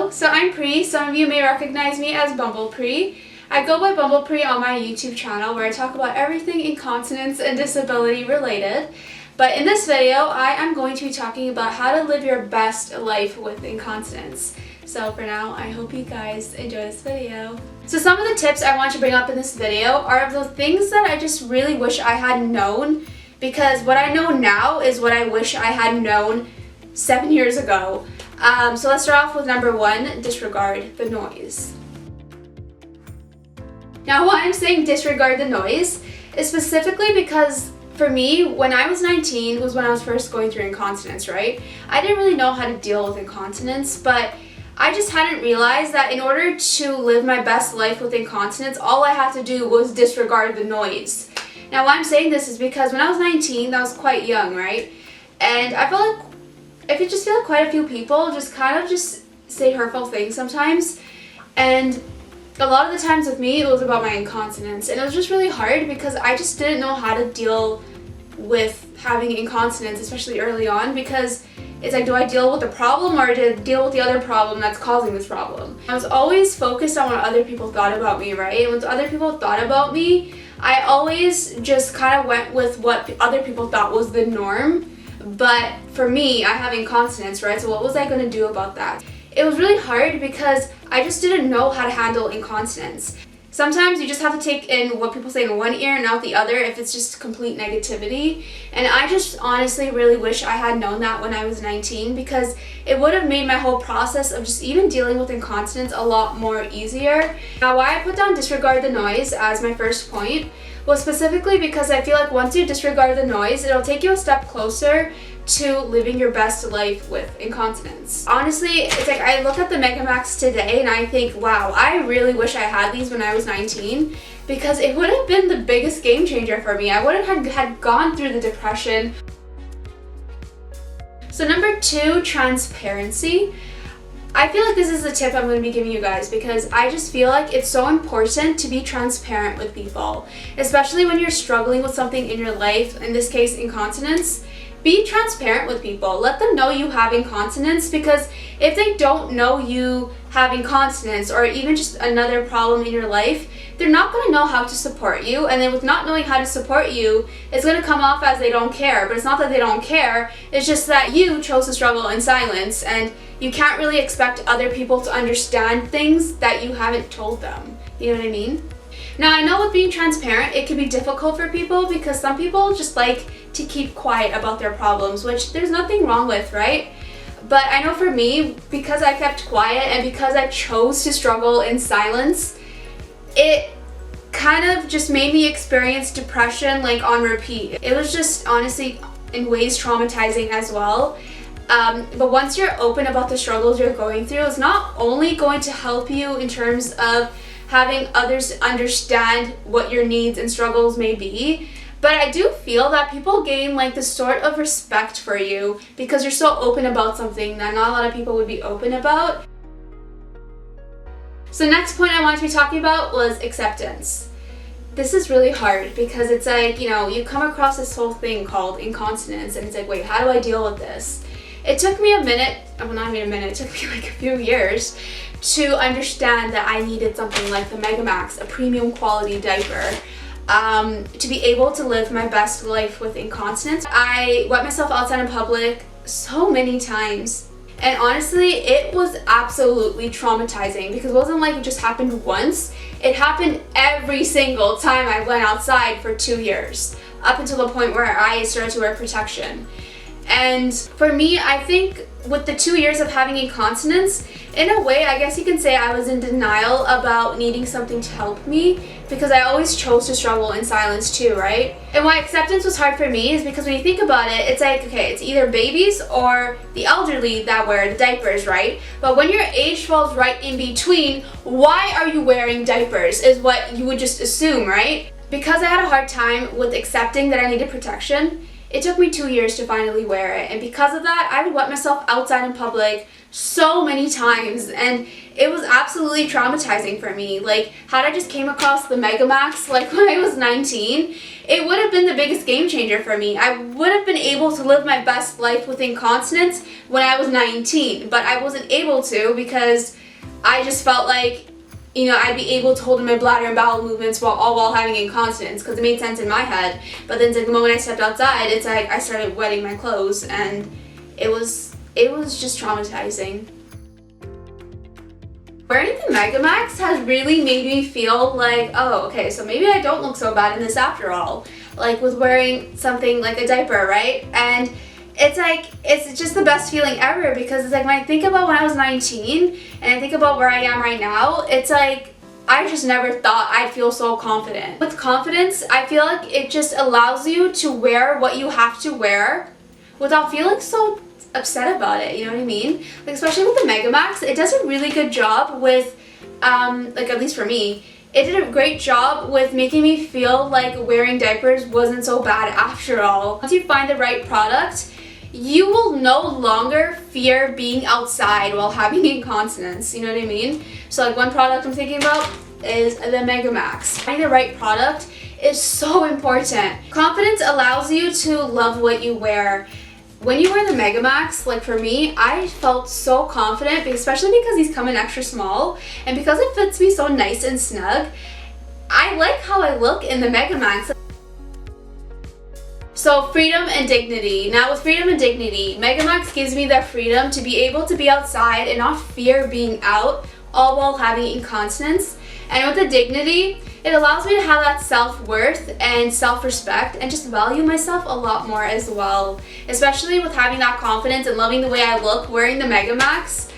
Hello, so I'm Pree. Some of you may recognize me as Pree. I go by Pree on my YouTube channel where I talk about everything incontinence and disability related. But in this video, I am going to be talking about how to live your best life with incontinence. So for now, I hope you guys enjoy this video. So some of the tips I want to bring up in this video are of the things that I just really wish I had known, because what I know now is what I wish I had known 7 years ago. So let's start off with number 1, disregard the noise. Now why I'm saying disregard the noise is specifically because for me, when I was 19 was when I was first going through incontinence, right? I didn't really know how to deal with incontinence, but I just hadn't realized that in order to live my best life with incontinence, all I had to do was disregard the noise. Now why I'm saying this is because when I was 19, that was quite young, right? And I felt like I could just feel like quite a few people just kind of just say hurtful things sometimes. And a lot of the times with me, it was about my incontinence. And it was just really hard because I just didn't know how to deal with having incontinence, especially early on, because it's like, do I deal with the problem or do I deal with the other problem that's causing this problem? I was always focused on what other people thought about me, right? And when other people thought about me, I always just kind of went with what other people thought was the norm. But for me, I have incontinence, right? So what was I going to do about that? It was really hard because I just didn't know how to handle incontinence. Sometimes you just have to take in what people say in one ear and out the other if it's just complete negativity. And I just honestly really wish I had known that when I was 19, because it would have made my whole process of just even dealing with incontinence a lot more easier. Now why I put down disregard the noise as my first point was specifically because I feel like once you disregard the noise, it'll take you a step closer to living your best life with incontinence. Honestly, it's like I look at the MegaMax today and I think, wow, I really wish I had these when I was 19, because it would have been the biggest game changer for me. I wouldn't have had gone through the depression. So number 2, transparency. I feel like this is the tip I'm going to be giving you guys because I just feel like it's so important to be transparent with people, especially when you're struggling with something in your life, in this case incontinence. Be transparent with people. Let them know you have incontinence, because if they don't know you have incontinence or even just another problem in your life, they're not going to know how to support you. And then with not knowing how to support you, it's going to come off as they don't care. But it's not that they don't care, it's just that you chose to struggle in silence, and you can't really expect other people to understand things that you haven't told them. You know what I mean? Now I know with being transparent, it can be difficult for people because some people just like to keep quiet about their problems, which there's nothing wrong with, right? But I know for me, because I kept quiet and because I chose to struggle in silence, it kind of just made me experience depression like on repeat. It was just honestly in ways traumatizing as well. But once you're open about the struggles you're going through, it's not only going to help you in terms of having others understand what your needs and struggles may be, but I do feel that people gain like this sort of respect for you because you're so open about something that not a lot of people would be open about. So next point I wanted to be talking about was acceptance. This is really hard because it's like, you know, you come across this whole thing called incontinence and it's like, wait, how do I deal with this? It took me a minute, well not even a minute, it took me like a few years to understand that I needed something like the MegaMax, a premium quality diaper, to be able to live my best life with incontinence. I wet myself outside in public so many times, and honestly it was absolutely traumatizing because it wasn't like it just happened once, it happened every single time I went outside for 2 years, up until the point where I started to wear protection. And for me, I think with the 2 years of having incontinence, in a way, I guess you can say I was in denial about needing something to help me because I always chose to struggle in silence too, right? And why acceptance was hard for me is because when you think about it, it's like, okay, it's either babies or the elderly that wear the diapers, right? But when your age falls right in between, why are you wearing diapers is what you would just assume, right? Because I had a hard time with accepting that I needed protection, It took me 2 years to finally wear it, and because of that, I would wet myself outside in public so many times, and it was absolutely traumatizing for me. Like, had I just came across the MegaMax like when I was 19, it would have been the biggest game changer for me. I would have been able to live my best life with incontinence when I was 19, but I wasn't able to because I just felt like, you know, I'd be able to hold in my bladder and bowel movements while having incontinence, because it made sense in my head. But then the moment I stepped outside, it's like I started wetting my clothes, and it was just traumatizing. Wearing the MegaMax has really made me feel like, oh, okay, so maybe I don't look so bad in this after all. Like with wearing something like a diaper, right? And it's like, it's just the best feeling ever, because it's like when I think about when I was 19 and I think about where I am right now, it's like I just never thought I'd feel so confident. With confidence, I feel like it just allows you to wear what you have to wear without feeling so upset about it, you know what I mean? Like, especially with the MegaMax, it does a really good job with, like, at least for me, it did a great job with making me feel like wearing diapers wasn't so bad after all. Once you find the right product, you will no longer fear being outside while having incontinence, you know what I mean? So like one product I'm thinking about is the MegaMax. Finding the right product is so important. Confidence allows you to love what you wear. When you wear the MegaMax, like for me, I felt so confident, especially because these come in extra small, and because it fits me so nice and snug, I like how I look in the MegaMax. So freedom and dignity. Now with freedom and dignity, MegaMax gives me that freedom to be able to be outside and not fear being out, all while having incontinence. And with the dignity, it allows me to have that self-worth and self-respect and just value myself a lot more as well. Especially with having that confidence and loving the way I look wearing the MegaMax,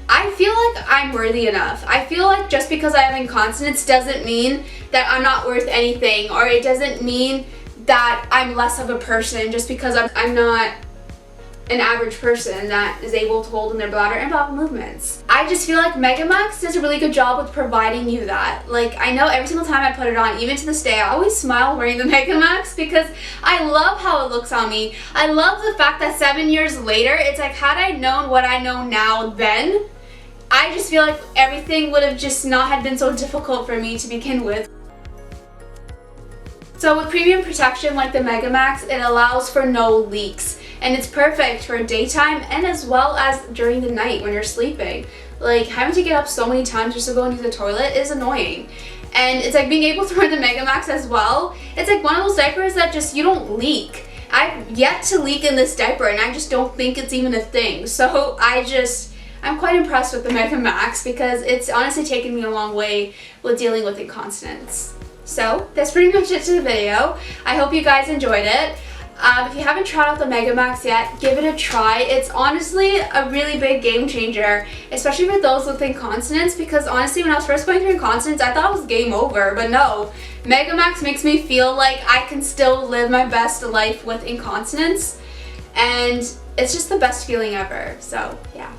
I feel like I'm worthy enough. I feel like just because I have incontinence doesn't mean that I'm not worth anything, or it doesn't mean that I'm less of a person just because I'm not an average person that is able to hold in their bladder and bowel movements. I just feel like MegaMax does a really good job with providing you that. Like, I know every single time I put it on, even to this day, I always smile wearing the MegaMax because I love how it looks on me. I love the fact that 7 years later, it's like, had I known what I know now then, I just feel like everything would have just not had been so difficult for me to begin with. So with premium protection like the MegaMax, it allows for no leaks. And it's perfect for daytime and as well as during the night when you're sleeping. Like, having to get up so many times just to go and use the toilet is annoying. And it's like being able to wear the MegaMax as well. It's like one of those diapers that just, you don't leak. I've yet to leak in this diaper, and I just don't think it's even a thing. So I'm quite impressed with the MegaMax because it's honestly taken me a long way with dealing with incontinence. So that's pretty much it to the video. I hope you guys enjoyed it. If you haven't tried out the MegaMax yet, give it a try. It's honestly a really big game changer, especially for those with incontinence, because honestly when I was first going through incontinence, I thought it was game over, but no. MegaMax makes me feel like I can still live my best life with incontinence, and it's just the best feeling ever. So yeah.